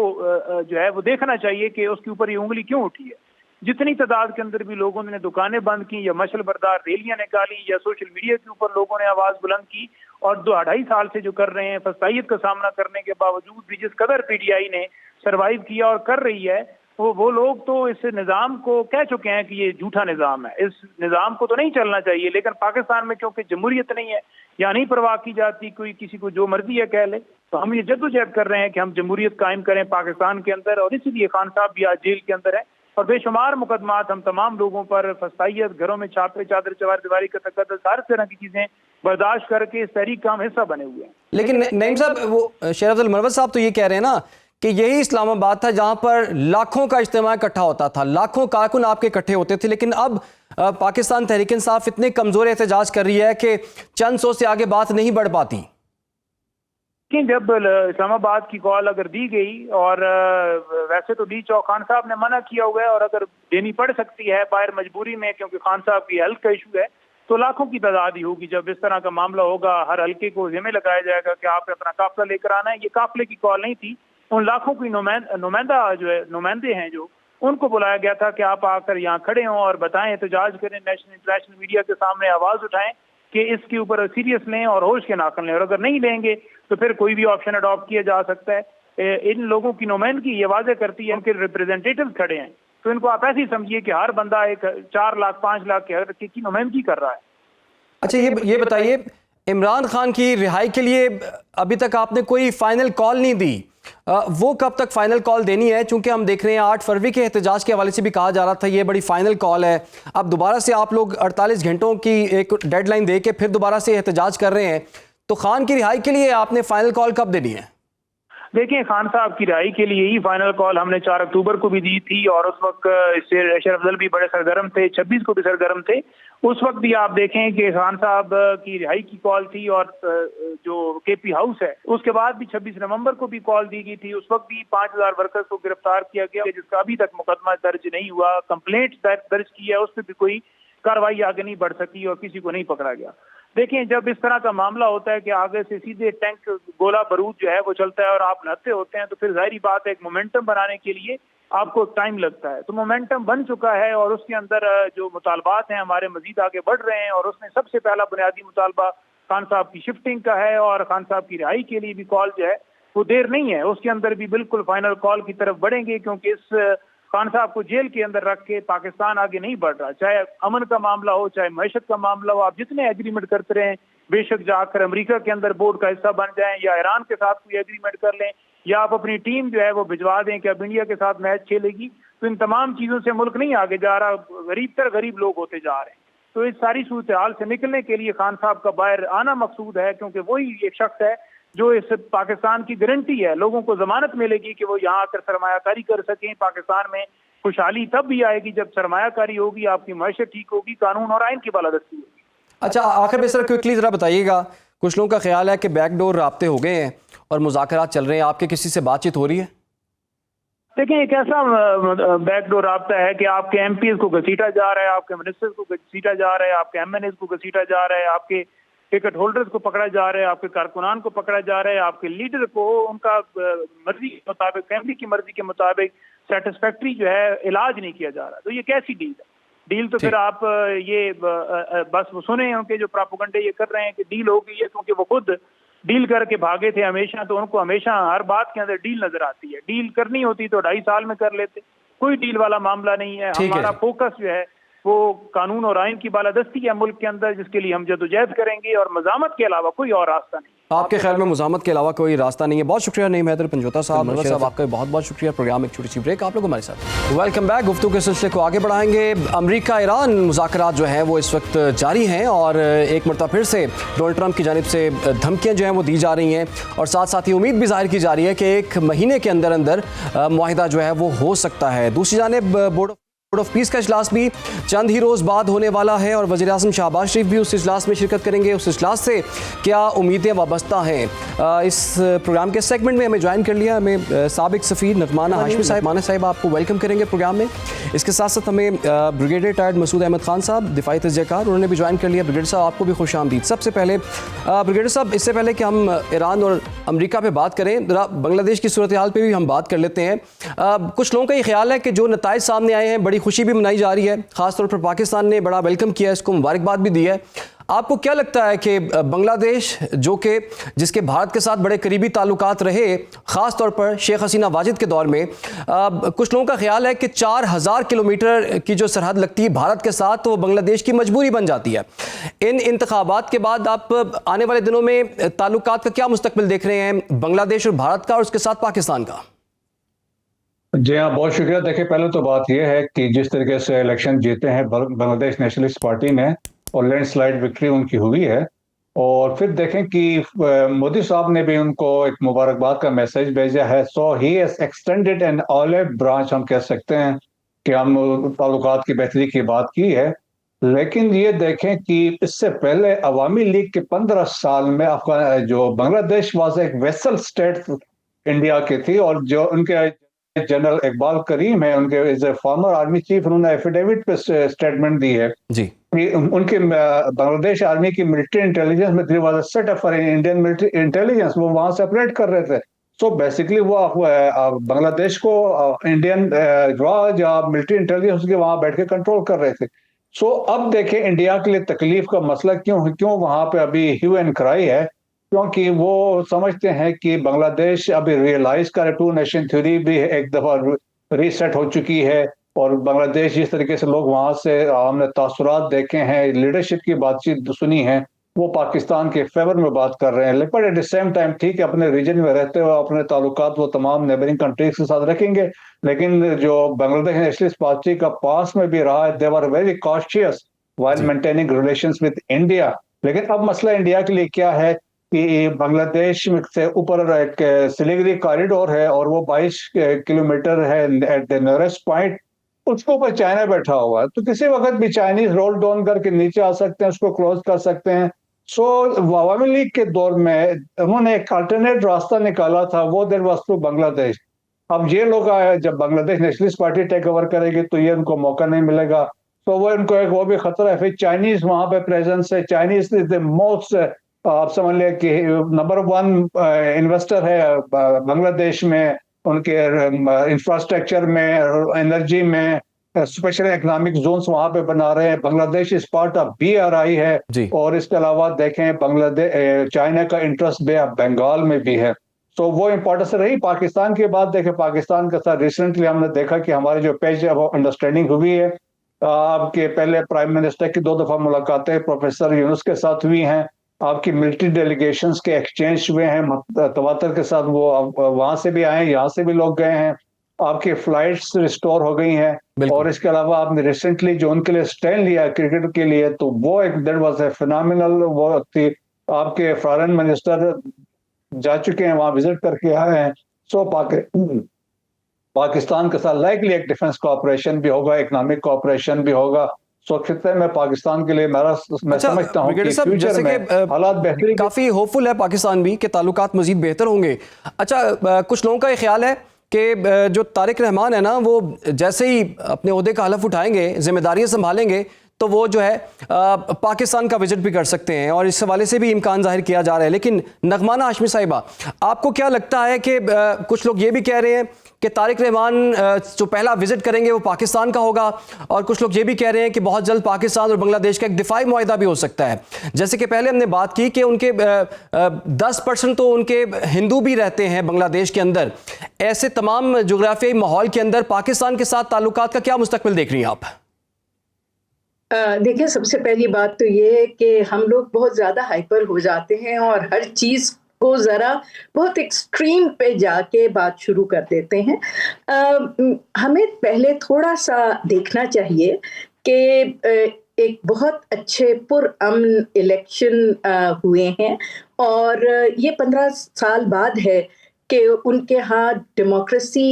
जो है वो देखना चाहिए कि उसके ऊपर ये उंगली क्यों उठी है। जितनी तादाद के अंदर भी लोगों ने दुकानें बंद की या मशल बरदार रैलियां निकाली या सोशल मीडिया के ऊपर लोगों ने आवाज बुलंद की, और 2-2.5 साल से जो कर रहे हैं, फसाइयत का सामना करने के बावजूद भी जिस कदर पीटीआई ने सरवाइव किया और कर रही है, वो लोग तो इस निज़ाम को कह चुके हैं कि ये झूठा निज़ाम है, इस निज़ाम को तो नहीं चलना चाहिए। लेकिन पाकिस्तान में क्योंकि जमहूरियत नहीं है या नहीं परवाह की जाती, कोई किसी को जो मर्जी है कह ले, तो हम ये जद्दोजहद कर रहे हैं कि हम जमहूरियत कायम करें पाकिस्तान के अंदर, और इसीलिए खान साहब भी आज जेल के अंदर है। और बेशुमार मुकदमात हम तमाम लोगों पर, फसाइयत, घरों में छापे, चादर चवार दीवारी का तकद्दुस, हर तरह की चीजें बर्दाश्त करके इस तहरीक का हम हिस्सा बने हुए हैं। लेकिन नईम साहब, वो शेर अफजल मरवत साहब तो ये कह रहे हैं ना कि यही इस्लामाबाद था जहां पर लाखों का इज्तिमा इकट्ठा होता था, लाखों कारकुन आपके इकट्ठे होते थे, लेकिन अब पाकिस्तान तहरीक इंसाफ इतने कमजोर एहतजाज कर रही है कि चंद सौ से आगे बात नहीं बढ़ पाती। लेकिन जब इस्लामाबाद की कॉल अगर दी गई, और वैसे तो डी चौखान साहब ने मना किया हुआ है, और अगर देनी पड़ सकती है बाहर मजबूरी में क्योंकि खान साहब की हेल्थ का इशू है, तो लाखों की तादाद ही होगी। जब इस तरह का मामला होगा, हर हल्के को जिम्मे लगाया जाएगा कि आपने अपना काफिला लेकर आना है। ये काफिले की कॉल नहीं थी, उन लाखों की नुमाइंदा जो है, नुमाइंदे हैं जो, उनको बुलाया गया था कि आप आकर यहाँ खड़े हों और बताएं, एहतजाज करें, नेशनल इंटरनेशनल मीडिया के सामने आवाज उठाएं कि इसके ऊपर सीरियस लें और होश के नाखन लें, और अगर नहीं लेंगे तो फिर कोई भी ऑप्शन अडॉप्ट किया जा सकता है। इन लोगों की नुमाइंदगी ये वाज़ेह करती है, इनके रिप्रेजेंटेटिव खड़े हैं, तो इनको आप ऐसे ही समझिए कि हर बंदा एक 4 लाख 5 लाख की नुमाइंदगी कर रहा है। अच्छा, ये बताइए, इमरान खान की रिहाई के लिए अभी तक आपने कोई फाइनल कॉल नहीं दी, वो कब तक फाइनल कॉल देनी है? चूंकि हम देख रहे हैं 8 फरवरी के एहतजाज के हवाले से भी कहा जा रहा था ये बड़ी फाइनल कॉल है, अब दोबारा से आप लोग 48 घंटों की एक डेडलाइन दे के फिर दोबारा से एहतजाज कर रहे हैं, तो खान की रिहाई के लिए आपने फाइनल कॉल कब देनी है? देखिए, खान साहब की रिहाई के लिए ही फाइनल कॉल हमने 4 अक्टूबर को भी दी थी और उस वक्त शेर अफजल भी बड़े सरगर्म थे, 26 को भी सरगर्म थे। उस वक्त भी आप देखें कि खान साहब की रिहाई की कॉल थी और जो केपी हाउस है उसके बाद भी 26 नवंबर को भी कॉल दी गई थी। उस वक्त भी 5000 वर्कर्स को गिरफ्तार किया गया, जिसका अभी तक मुकदमा दर्ज नहीं हुआ। कंप्लेंट दर्ज की है, उस पर भी कोई कार्रवाई आगे नहीं बढ़ सकी और किसी को नहीं पकड़ा गया। देखिए, जब इस तरह का मामला होता है कि आगे से सीधे टैंक गोला बारूद जो है वो चलता है और आप नहाते होते हैं, तो फिर जाहिर बात है एक मोमेंटम बनाने के लिए आपको टाइम लगता है। तो मोमेंटम बन चुका है और उसके अंदर जो मुतालबात हैं हमारे मजीद आगे बढ़ रहे हैं और उसमें सबसे पहला बुनियादी मुतालबा खान साहब की शिफ्टिंग का है और खान साहब की रिहाई के लिए भी कॉल जो है वो देर नहीं है, उसके अंदर भी बिल्कुल फाइनल कॉल की तरफ बढ़ेंगे, क्योंकि इस खान साहब को जेल के अंदर रख के पाकिस्तान आगे नहीं बढ़ रहा। चाहे अमन का मामला हो, चाहे मैशत का मामला हो, आप जितने एग्रीमेंट करते रहें, बेशक जाकर अमेरिका के अंदर बोर्ड का हिस्सा बन जाएं या ईरान के साथ कोई एग्रीमेंट कर लें या आप अपनी टीम जो है वो भिजवा दें कि अब इंडिया के साथ मैच खेलेगी, तो इन तमाम चीजों से मुल्क नहीं आगे जा रहा, गरीब तर गरीब लोग होते जा रहे हैं। तो इस सारी सूरत हाल से निकलने के लिए खान साहब का बाहर आना मकसूद है, क्योंकि वही एक शख्स है जो इस पाकिस्तान की गारंटी है, लोगों को जमानत मिलेगी कि वो यहाँ आकर सरमायाकारी कर सकें। पाकिस्तान में खुशहाली तब भी आएगी जब सरमायाकारी होगी, आपकी मैशत ठीक होगी, कानून और आइन की बालादस्ती होगी। अच्छा, आखिर में सर क्विकली ज़रा बताइएगा, कुछ लोगों का ख्याल है कि बैकडोर राब्ते हो गए हैं और मुज़ाकरात चल रहे हैं, आपके किसी से बातचीत हो रही है? देखिए, एक ऐसा बैकडोर राब्ता है कि आपके एमपीज को घसीटा जा रहा है, आपके मिनिस्टर्स को घसीटा जा रहा है, आपके एमएनएस को घसीटा जा रहा है, आपके टिकट होल्डर्स को पकड़ा जा रहा है, आपके कारकुनान को पकड़ा जा रहा है, आपके लीडर को उनका मर्जी के मुताबिक, फैमिली की मर्जी के मुताबिक सेटिस्फैक्ट्री जो है इलाज नहीं किया जा रहा। तो ये कैसी डील है? डील तो फिर आप ये बस वो सुने उनके जो प्रोपेगेंडे ये कर रहे हैं कि डील हो गई है, क्योंकि वो खुद डील करके भागे थे हमेशा, तो उनको हमेशा हर बात के अंदर डील नजर आती है। डील करनी होती तो 2.5 साल में कर लेते, कोई डील वाला मामला नहीं है। हमारा फोकस जो है वो कानून और आइन की बालादस्ती है मुल्क के अंदर, जिसके लिए हम जदोजहद करेंगे और मजामत के अलावा कोई और रास्ता नहीं। आपके ख्याल में मुजामत के अलावा कोई रास्ता नहीं है? बहुत शुक्रिया नईम हैदर पंजोता साहब, आपका बहुत बहुत शुक्रिया। प्रोग्राम एक छोटी सी ब्रेक, आप लोग हमारे साथ। Welcome back. गुफ्तगू के सिलसिले को आगे बढ़ाएंगे। अमेरिका ईरान मुज़ाकरात जो हैं वो इस वक्त जारी हैं और एक मरतबा फिर से डोनाल्ड ट्रंप की जानिब से धमकियाँ जो हैं वो दी जा रही हैं और साथ साथ ही उम्मीद भी जाहिर की जा रही है कि 1 महीने के अंदर अंदर मुआहिदा जो है वो हो सकता है। दूसरी जानिब बोर्ड ऑफ पीस का इजलास भी चंद ही रोज़ बाद होने वाला है और वज़ीर आज़म शहबाज शरीफ भी उस इजलास में शिरकत करेंगे। उस इजलास से क्या उम्मीदें वाबस्ता हैं? इस प्रोग्राम के सेगमेंट में हमें ज्वाइन कर लिया, हमें साबिक सफ़ीर नगमाना हाशमी साहिब आपको वेलकम करेंगे प्रोग्राम में। इसके साथ साथ हमें ब्रिगेडियर रिटायर्ड मसूद अहमद खान साहब दिफाई तजज़ियाकार, उन्होंने भी ज्वाइन कर लिया। ब्रिगेडियर साहब आपको भी खुश आमदीद। सबसे पहले ब्रिगेडियर साहब, इससे पहले कि हम ईरान और अमेरिका पे बात करें, ज़रा बांग्लादेश की सूरत हाल पर भी हम बात कर लेते हैं। कुछ लोगों का ये ख्याल है कि जो नताइज सामने आए हैं, बड़ी खुशी भी मनाई जा रही है, खासतौर पर पाकिस्तान ने बड़ा वेलकम किया, इसको मुबारकबाद भी दी है। आपको क्या लगता है कि बांग्लादेश जो कि जिसके भारत के साथ बड़े करीबी ताल्लुकात रहे, ख़ास तौर पर शेख हसीना वाजिद के दौर में, कुछ लोगों का ख्याल है कि 4000 किलोमीटर की जो सरहद लगती है भारत के साथ, तो वो बांग्लादेश की मजबूरी बन जाती है। इन इंतखाबात के बाद आप आने वाले दिनों में ताल्लुकात का क्या मुस्तकबिल देख रहे हैं बांग्लादेश और भारत का और उसके साथ पाकिस्तान का? जी हाँ, बहुत शुक्रिया। देखिए, पहले तो बात यह है कि जिस तरीके से इलेक्शन जीते हैं बांग्लादेश नेशनलिस्ट पार्टी ने और लैंडस्लाइड विक्ट्री उनकी हुई है, और फिर देखें कि मोदी साहब ने भी उनको एक मुबारकबाद का मैसेज भेजा है। So he has extended an olive branch, हम कह सकते हैं कि हम ताल्लुकात की बेहतरी की बात की है। लेकिन ये देखें कि इससे पहले अवामी लीग के 15 साल में जो बांग्लादेश वाज एक वेसल स्टेट इंडिया की थी, और जो उनके जनरल इकबाल करीम है, उनके as a former army chief, उन्होंने एफिडेविट पे स्टेटमेंट दी है जी कि उनके बांग्लादेश आर्मी की मिलिट्री इंटेलिजेंस में there was a setup for Indian military intelligence, वो वहां से ऑपरेट कर रहे थे। सो बेसिकली वो बांग्लादेश को इंडियन राज या मिलिट्री इंटेलिजेंस के वहां बैठ के कंट्रोल कर रहे थे। सो अब देखें इंडिया के लिए तकलीफ का मसला क्यों वहां पे अभी ह्यू एंड क्राई है, क्योंकि वो समझते हैं कि बांग्लादेश अभी रियलाइज करे, 2 नेशन थ्योरी भी एक दफा रीसेट हो चुकी है, और बांग्लादेश जिस तरीके से लोग वहां से हमने तासुरात देखे हैं, लीडरशिप की बातचीत सुनी है, वो पाकिस्तान के फेवर में बात कर रहे हैं। लेकिन एट द सेम टाइम ठीक है, अपने रीजन में रहते हुए अपने ताल्लुकात वो तमाम नेबरिंग कंट्रीज के साथ रखेंगे, लेकिन जो बांग्लादेश नेशनलिस्ट पार्टी का पास में भी रहा है, they were very cautious while maintaining relations with India. लेकिन अब मसला इंडिया के लिए क्या है कि बांग्लादेश में से ऊपर एक सिलीगुड़ी कॉरिडोर है और वो 22 किलोमीटर है एट द नियरेस्ट पॉइंट, उसके ऊपर चाइना बैठा हुआ है, तो किसी वक्त भी चाइनीज रोल डाउन करके नीचे आ सकते हैं, उसको क्लोज कर सकते हैं। सो अवामी लीग के दौर में उन्होंने एक अल्टरनेट रास्ता निकाला था, वो देर वाज थ्रू बांग्लादेश। अब ये लोग आए, जब Bangladesh nationalist party take over करेगी तो ये उनको मौका नहीं मिलेगा, तो वो इनको एक वो भी खतरा है। फिर चाइनीज वहां पे प्रेजेंस है, चाइनीज इज द मोस्ट, आप समझ लें कि नंबर 1 इन्वेस्टर है बांग्लादेश में, उनके इंफ्रास्ट्रक्चर में, एनर्जी में, स्पेशल इकोनॉमिक जोन्स वहां पे बना रहे हैं। बांग्लादेश इस पार्ट ऑफ BRI है, और इसके अलावा देखें बांग्लादेश चाइना का इंटरेस्ट बे ऑफ बंगाल में भी है, तो वो इंपॉर्टेंस रही। पाकिस्तान की बात देखें, पाकिस्तान के साथ रिसेंटली हमने देखा कि हमारी जो पेज अंडरस्टैंडिंग हुई है, आपके पहले प्राइम मिनिस्टर की 2 दफा मुलाकातें प्रोफेसर यूनुस के साथ हुई हैं, आपकी मिलिट्री डेलीगेशंस के एक्सचेंज हुए हैं तवातर के साथ, वो वहां से भी आए, यहाँ से भी लोग गए हैं, आपकी फ्लाइट्स रिस्टोर हो गई हैं, और इसके अलावा आपने रिसेंटली जो उनके लिए स्टैंड लिया क्रिकेट के लिए, तो वो एक दैट वाज ए फिनोमिनल, वो थी। आपके फॉरेन मिनिस्टर जा चुके हैं, वहां विजिट करके आए हैं। सो पाकिस्तान के साथ लाइकली एक डिफेंस कोऑपरेशन भी होगा, इकोनॉमिक कोऑपरेशन भी होगा। सो खित्ते में पाकिस्तान के लिए मैं समझता हूँ कि फ्यूचर में हालात बेहतरी काफी होपफुल है पाकिस्तान भी कि ताल्लुकात मजीद बेहतर होंगे। अच्छा, कुछ लोगों का ये ख्याल है कि जो तारिक रहमान है ना, वो जैसे ही अपने ओहदे का हलफ उठाएंगे, जिम्मेदारियां संभालेंगे, तो वो जो है पाकिस्तान का विजिट भी कर सकते हैं, और इस हवाले से भी इम्कान जाहिर किया जा रहा है। लेकिन नगमाना हाशमी साहिबा, आपको क्या लगता है कि कुछ लोग ये भी कह रहे हैं कि तारिक रहमान जो पहला विजिट करेंगे वो पाकिस्तान का होगा, और कुछ लोग ये भी कह रहे हैं कि बहुत जल्द पाकिस्तान और बांग्लादेश का एक दिफाई मुआहिदा भी हो सकता है। जैसे कि पहले हमने बात की कि उनके 10% तो उनके हिंदू भी रहते हैं बांग्लादेश के अंदर। ऐसे तमाम जोग्राफियाई माहौल के अंदर पाकिस्तान के साथ ताल्लुकात का क्या मुस्तकबिल देख रही हैं आप? देखिए, सबसे पहली बात तो ये है कि हम लोग बहुत ज़्यादा हाइपर हो जाते हैं और हर चीज़ को ज़रा बहुत एक्सट्रीम पे जाके बात शुरू कर देते हैं। हमें पहले थोड़ा सा देखना चाहिए कि एक बहुत अच्छे पुरअमन इलेक्शन हुए हैं, और ये 15 साल बाद है कि उनके यहाँ डेमोक्रेसी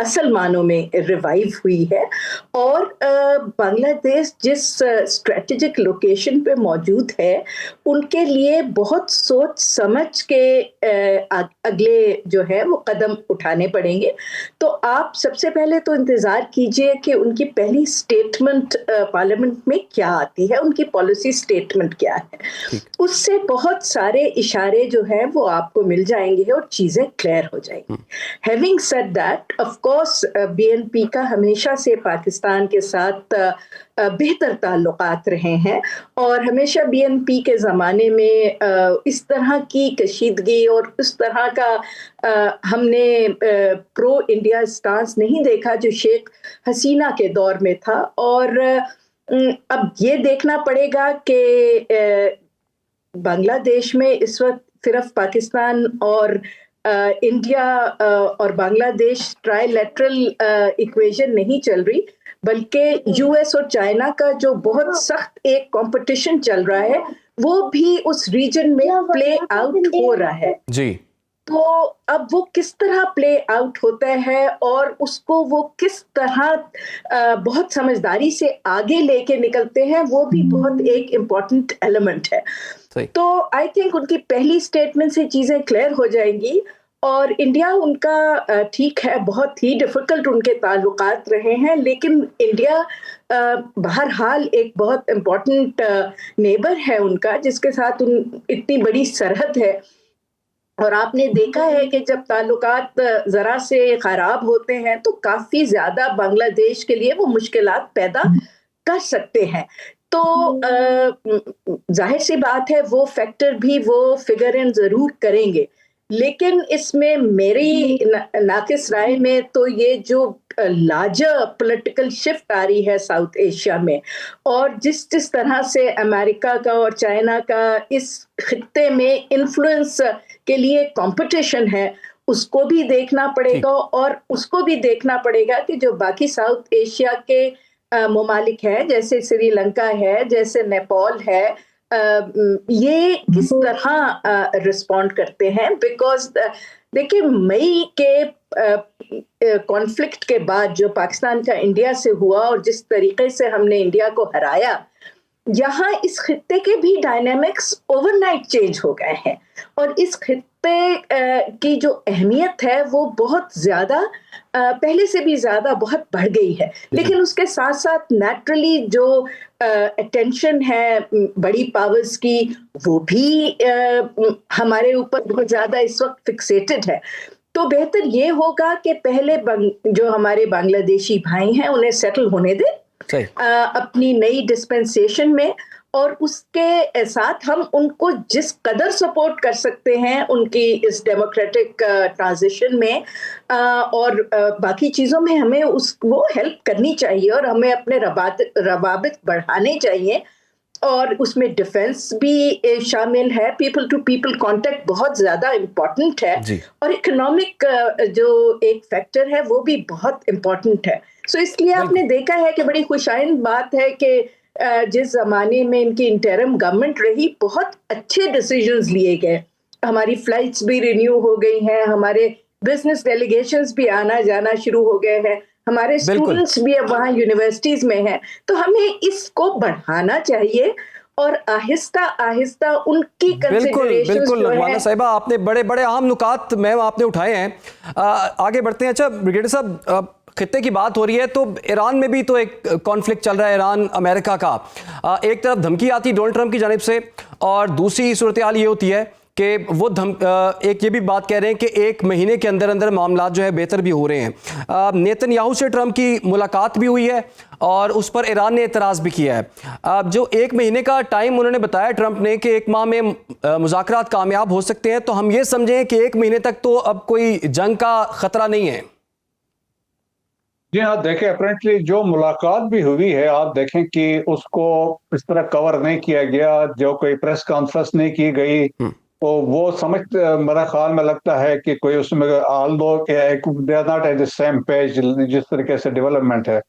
असल मानों में रिवाइव हुई है, और बांग्लादेश जिस स्ट्रेटेजिक लोकेशन पे मौजूद है, उनके लिए बहुत सोच समझ के अगले जो है वो कदम उठाने पड़ेंगे। तो आप सबसे पहले तो इंतज़ार कीजिए कि उनकी पहली स्टेटमेंट पार्लियामेंट में क्या आती है, उनकी पॉलिसी स्टेटमेंट क्या है। उससे बहुत सारे इशारे जो हैं वो आपको मिल जाएंगे और चीज़ें हो जाएगी। Having said that, of course, BNP का हमेशा से पाकिस्तान के साथ बेहतर ताल्लुकात रहे हैं, और हमेशा BNP के ज़माने में इस तरह की कशीदगी और इस तरह का हमने प्रो इंडिया स्टांस नहीं देखा जो शेख हसीना के दौर में था। और अब ये देखना पड़ेगा कि बांग्लादेश में इस वक्त सिर्फ पाकिस्तान और इंडिया और बांग्लादेश ट्राइलेटरल इक्वेशन नहीं चल रही, बल्कि US और चाइना का जो बहुत सख्त एक कंपटीशन चल रहा है, वो भी उस रीजन में प्ले आउट हो रहा है जी। तो अब वो किस तरह प्ले आउट होता है और उसको वो किस तरह बहुत समझदारी से आगे लेके निकलते हैं, वो भी बहुत एक इम्पोर्टेंट एलिमेंट है। तो आई थिंक उनकी पहली स्टेटमेंट से चीजें क्लियर हो जाएंगी। और इंडिया उनका ठीक है, बहुत ही डिफिकल्ट उनके ताल्लुकात रहे हैं, लेकिन इंडिया बहरहाल एक बहुत इम्पोर्टेंट नेबर है उनका, जिसके साथ इतनी बड़ी सरहद है। और आपने देखा है कि जब ताल्लुकात ज़रा से ख़राब होते हैं तो काफ़ी ज़्यादा बांग्लादेश के लिए वो मुश्किलात पैदा कर सकते हैं। तो जाहिर सी बात है वो फैक्टर भी वो फिगर इन ज़रूर करेंगे, लेकिन इसमें मेरी नाकिस राय में तो ये जो लार्जर पॉलिटिकल शिफ्ट आ रही है साउथ एशिया में, और जिस तरह से अमेरिका का और चाइना का इस खित्ते में इन्फ्लुएंस के लिए कंपटीशन है, उसको भी देखना पड़ेगा। और उसको भी देखना पड़ेगा कि जो बाकी साउथ एशिया के ममालिक हैं, जैसे श्रीलंका है, जैसे नेपाल है, ये किस तरह रिस्पॉन्ड करते हैं, बिकॉज देखिए मई के कॉन्फ्लिक्ट के बाद जो पाकिस्तान का इंडिया से हुआ और जिस तरीके से हमने इंडिया को हराया, यहाँ इस खित्ते के भी डायनामिक्स ओवरनाइट चेंज हो गए हैं और इस खित्ते की जो अहमियत है वो बहुत ज्यादा पहले से भी ज्यादा बहुत बढ़ गई है। लेकिन उसके साथ साथ नेचुरली जो अटेंशन है बड़ी पावर्स की वो भी हमारे ऊपर बहुत ज्यादा इस वक्त फिक्सेटेड है। तो बेहतर ये होगा कि पहले जो हमारे बांग्लादेशी भाई हैं उन्हें सेटल होने दें अपनी नई डिस्पेंसेशन में, और उसके साथ हम उनको जिस कदर सपोर्ट कर सकते हैं उनकी इस डेमोक्रेटिक ट्रांजिशन में और बाकी चीज़ों में हमें वो हेल्प करनी चाहिए और हमें अपने रवाबित बढ़ाने चाहिए, और उसमें डिफेंस भी शामिल है। पीपल टू पीपल कांटेक्ट बहुत ज़्यादा इम्पोर्टेंट है और इकोनॉमिक जो एक फैक्टर है वो भी बहुत इम्पोर्टेंट है। सो इसलिए आपने देखा है कि बड़ी खुशाइंद बात है कि जिस जमाने में इनकी इंटरिम गवर्नमेंट रही बहुत अच्छे डिसीजंस लिए गए, हमारी फ्लाइट्स भी रिन्यू हो गई हैं, हमारे बिजनेस डेलीगेशंस भी आना जाना शुरू हो गए हैं, हमारे स्टूडेंट्स भी अब वहाँ यूनिवर्सिटीज में हैं। तो हमें इसको बढ़ाना चाहिए और आहिस्ता आहिस्ता उनकी कंसिडरेशंस बिल्कुल नगमाना साहिबा, आपने बड़े बड़े अहम नुकात मैम आपने उठाए हैं। आगे बढ़ते हैं। अच्छा ब्रिगेडियर साहब, खित्ते की बात हो रही है तो ईरान में भी तो एक कॉन्फ्लिक्ट चल रहा है, ईरान अमेरिका का। एक तरफ धमकी आती डोनाल्ड ट्रंप की जानिब से और दूसरी सूरत हाल ये होती है कि वो एक ये भी बात कह रहे हैं कि एक महीने के अंदर अंदर मामला जो है बेहतर भी हो रहे हैं। नेतन्याहू से ट्रंप की मुलाकात भी हुई है और उस पर ईरान ने एतराज़ भी किया है। जो एक महीने का टाइम उन्होंने बताया ट्रंप ने कि एक माह में मुज़ाकरात कामयाब हो सकते हैं, तो हम ये समझें कि एक महीने तक तो अब कोई जंग का खतरा नहीं है। जी हाँ, देखें अपेरेंटली जो मुलाकात भी हुई है आप देखें कि उसको इस तरह कवर नहीं किया गया, जो कोई प्रेस कॉन्फ्रेंस नहीं की गई, तो वो मेरा ख्याल में लगता है कि कोई उसमें although they are not at the same page जिस तरीके से डेवलपमेंट है,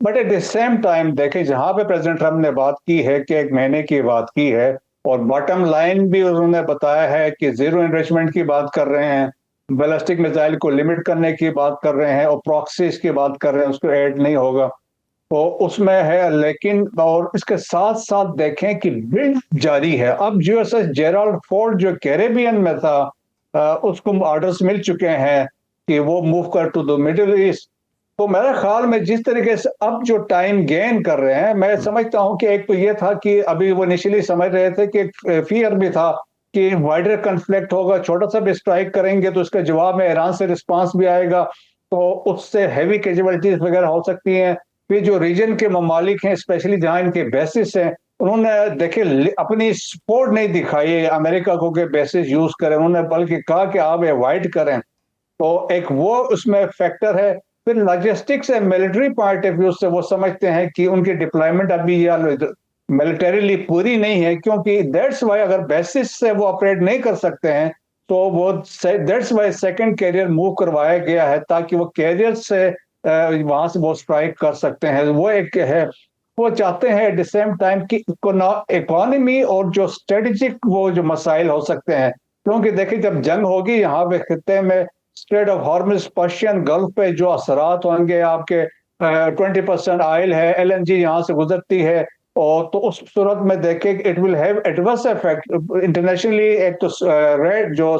but at the same time देखें जहां पे प्रेसिडेंट ट्रंप ने बात की है कि एक महीने की बात की है और बॉटम लाइन भी उन्होंने बताया है कि जीरो एनरिचमेंट की बात कर रहे हैं, बैलिस्टिक मिसाइल को लिमिट करने की बात कर रहे हैं और प्रॉक्सीज की बात कर रहे हैं, उसको ऐड नहीं होगा तो उसमें है। लेकिन और इसके साथ साथ देखें कि बिल्ड जारी है। अब यूएसएस जेराल्ड फोर्ड जो कैरेबियन में था उसको ऑर्डर्स मिल चुके हैं कि वो मूव कर टू द मिडिल ईस्ट। तो मेरे ख्याल में जिस तरीके से अब जो टाइम गेन कर रहे हैं, मैं समझता हूं कि एक तो ये था कि अभी वो इनिशियली समझ रहे थे कि फियर भी था कि वाइडर कन्फ्लिक्ट होगा, छोटा सा भी स्ट्राइक करेंगे तो उसके जवाब में ईरान से रिस्पांस भी आएगा, तो उससे हैवी कैजुअलिटीज वगैरह हो सकती हैं। फिर जो रीजन के ममालिक हैं स्पेशली जहां इनके बेसिस हैं, उन्होंने देखे अपनी सपोर्ट नहीं दिखाई अमेरिका को कि बेसिस यूज करें, उन्होंने बल्कि कहा कि आप अवॉइड करें, तो एक वो उसमें फैक्टर है। फिर logistics and military point of view से वो समझते हैं कि उनकी डिप्लॉयमेंट अभी या मिलिटरीली पूरी नहीं है, क्योंकि दैट्स वाई अगर बेसिस से वो ऑपरेट नहीं कर सकते हैं तो वो that's why second carrier move करवाया गया है ताकि वो कैरियर से वहां से वो स्ट्राइक कर सकते हैं। वो एक है, वो चाहते हैं एट द सेम टाइम कि इकोनॉमी और जो स्ट्रेटेजिक वो जो मसाइल हो सकते हैं, क्योंकि देखिए जब जंग होगी यहाँ पे खित्ते में straight of Hormuz, Persian gulf पे जो असरात होंगे, आपके 20% ऑयल है, LNG यहाँ से गुजरती है, और तो उस सूरत में देखें it will have adverse effect internationally. एक तो रेट जो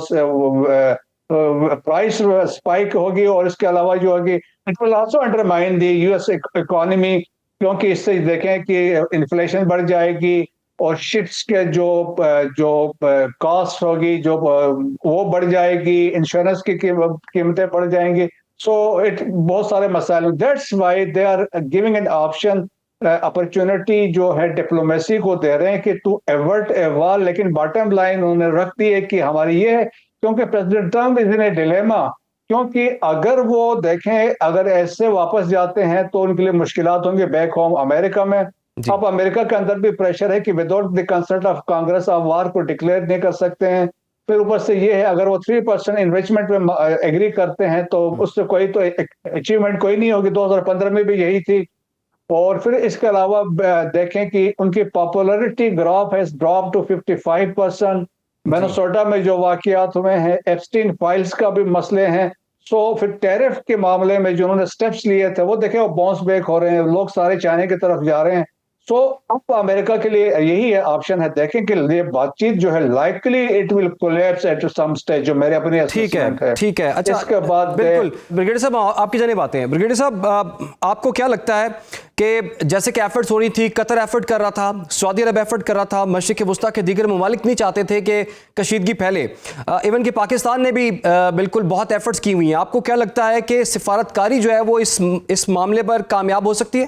प्राइस स्पाइक होगी और इसके अलावा जो होगी it will also undermine the US economy, क्योंकि इससे देखें कि इन्फ्लेशन बढ़ जाएगी और शिप्स के जो कॉस्ट होगी जो वो बढ़ जाएगी, इंश्योरेंस की कीमतें बढ़ जाएंगी। सो इट बहुत सारे मसाइल, that's why they are giving an option, opportunity जो है डिप्लोमेसी को दे रहे हैं कि टू एवर्ट ए वॉर। लेकिन बॉटम लाइन उन्होंने रख दी है कि हमारी ये है, क्योंकि president Trump is in a dilemma, क्योंकि अगर वो देखें अगर ऐसे वापस जाते हैं तो उनके लिए मुश्किलात होंगे बैक होम अमेरिका में। अब अमेरिका के अंदर भी प्रेशर है कि without the consult of Congress आप वार को डिक्लेयर नहीं कर सकते हैं। फिर ऊपर से ये है अगर वो 3% इन्वेस्टमेंट में एग्री करते हैं तो उससे कोई तो अचीवमेंट कोई नहीं होगी, 2015 में भी यही थी। और फिर इसके अलावा देखें कि उनकी popularity graph has drop to 55%। Minnesota में जो वाकयात हुए हैं, एप्स्टीन फाइल्स का भी मसले हैं। सो फिर टैरिफ के मामले में जो उन्होंने स्टेप्स लिए थे वो देखें वो बाउंस बैक हो रहे हैं, लोग सारे चाइना की तरफ जा रहे हैं। सो अब अमेरिका के लिए यही है ऑप्शन है, देखें कि ये बातचीत जो है likely it will collapse at some stage, जो मेरे अपनी ठीक है, ठीक है। अच्छा, इसके बाद बिल्कुल ब्रिगेडियर साहब आपकी जाने बातें हैं। ब्रिगेडियर साहब, आपको क्या लगता है कि जैसे कि एफर्ट्स हो रही थी, कतर एफर्ट कर रहा था, सऊदी अरब एफर्ट कर रहा था, मशरिक़ वुस्ता के दीगर ममालिक नहीं चाहते थे कि कशीदगी फैले, इवन कि पाकिस्तान ने भी बिल्कुल बहुत एफर्ट्स की हुई हैं। आपको क्या लगता है कि सिफारतकारी जो है वो इस मामले पर कामयाब हो सकती है?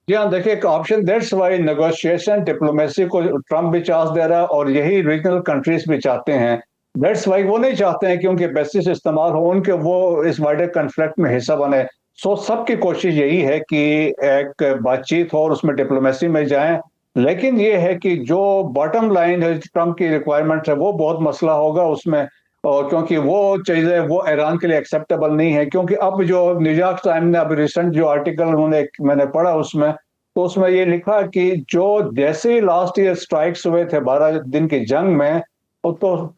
जी हाँ, देखिए एक option, that's why negotiation diplomacy को ट्रम्प भी चांस दे रहा है और यही रीजनल कंट्रीज भी चाहते हैं। दैट्स वाई वो नहीं चाहते हैं कि उनके बेसिस इस्तेमाल हो, उनके वो इस वाइडर कॉन्फ्लिक्ट में हिस्सा बने। सो सबकी कोशिश यही है कि एक बातचीत हो और उसमें डिप्लोमेसी में जाएं। लेकिन ये है कि जो बॉटम लाइन है ट्रम्प की रिक्वायरमेंट है वो बहुत मसला होगा उसमें, और क्योंकि वो चीज़ें वो ईरान के लिए एक्सेप्टेबल नहीं है। क्योंकि अब जो न्यूयॉर्क टाइम ने अभी रिसेंट जो आर्टिकल मैंने पढ़ा उसमें, तो उसमें ये लिखा कि जो जैसे ही लास्ट ईयर स्ट्राइक्स हुए थे 12 दिन की जंग में, तो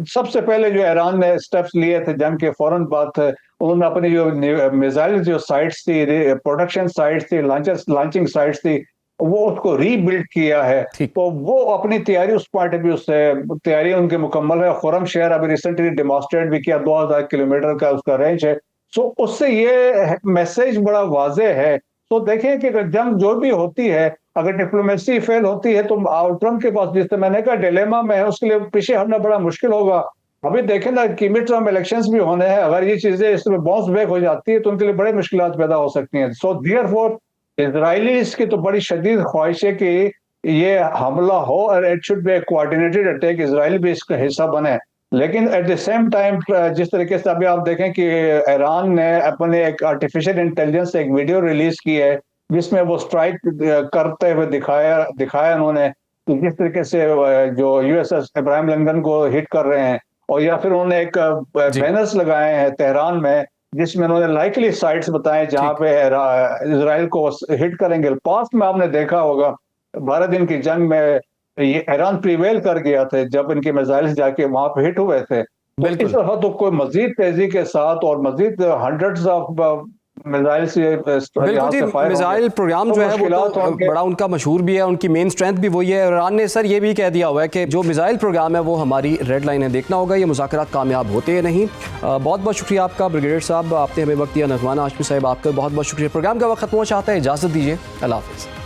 सबसे पहले जो ईरान ने स्टेप्स लिए थे जंग के फौरन बाद, उन्होंने अपनी जो मिसाइल जो साइट्स थी, प्रोडक्शन साइट्स थी, लॉन्चिंग साइट्स थी, वो उसको रीबिल्ड किया है। तो वो अपनी तैयारी उस पॉइंट ऑफ व्यू से तैयारी उनकी मुकम्मल है। खुरम शहर अभी रिसेंटली डेमोन्स्ट्रेट भी किया, 2000 किलोमीटर का उसका रेंज है। सो उससे ये मैसेज बड़ा वाजे है। तो देखें कि जंग जो भी होती है, अगर डिप्लोमेसी फेल होती है तो ट्रम्प के पास, जिससे मैंने कहा डिलेमा में है, उसके लिए पीछे हटना बड़ा मुश्किल होगा। अभी देखें ना कि मिड टर्म इलेक्शंस भी होने हैं, अगर ये चीजें इसमें बाउंस बैक हो जाती है तो उनके लिए बड़े मुश्किलात पैदा हो सकती हैं। सो देयरफॉर इजरायलीज की तो बड़ी शदीद ख्वाहिश है कि ये हमला हो और it should be coordinated attack, Israel भी इसका हिस्सा बने। लेकिन एट द सेम टाइम जिस तरीके से अभी आप देखें कि ईरान ने अपने एक आर्टिफिशियल इंटेलिजेंस से एक वीडियो रिलीज की है जिसमें वो स्ट्राइक करते हुए दिखाया उन्होंने कि किस तरीके से जो यूएसएस इब्राहिम लिंकन को हिट कर रहे हैं, और या फिर उन्होंने एक बैनर्स लगाए हैं तेहरान में जिसमें उन्होंने लाइकली साइट्स बताए जहां पे इजराइल को हिट करेंगे। पास्ट में आपने देखा होगा 12 दिन की जंग में ये ईरान प्रिवेल कर गया था जब इनके मिसाइल्स जाके वहां पे हिट हुए थे। तो इस दफा तो कोई मजीद तेजी के साथ और मजीद हंड्रेड्स ऑफ मिसाइल प्रोग्राम जो है वो तो बड़ा उनका मशहूर भी है, उनकी मेन स्ट्रेंथ भी वही है। ईरान ने सर ये भी कह दिया हुआ है कि जो मिसाइल प्रोग्राम है वो हमारी रेड लाइन है, देखना होगा ये मुज़ाकरात कामयाब होते हैं नहीं। बहुत बहुत शुक्रिया आपका ब्रिगेडियर साहब, आपने हमें वक्त दिया। नज़मान हाशमी साहब आपका बहुत बहुत शुक्रिया। प्रोग्राम का वक्त खत्म हो चाहता है, इजाज़त दीजिए, अल्लाह हाफ़िज़।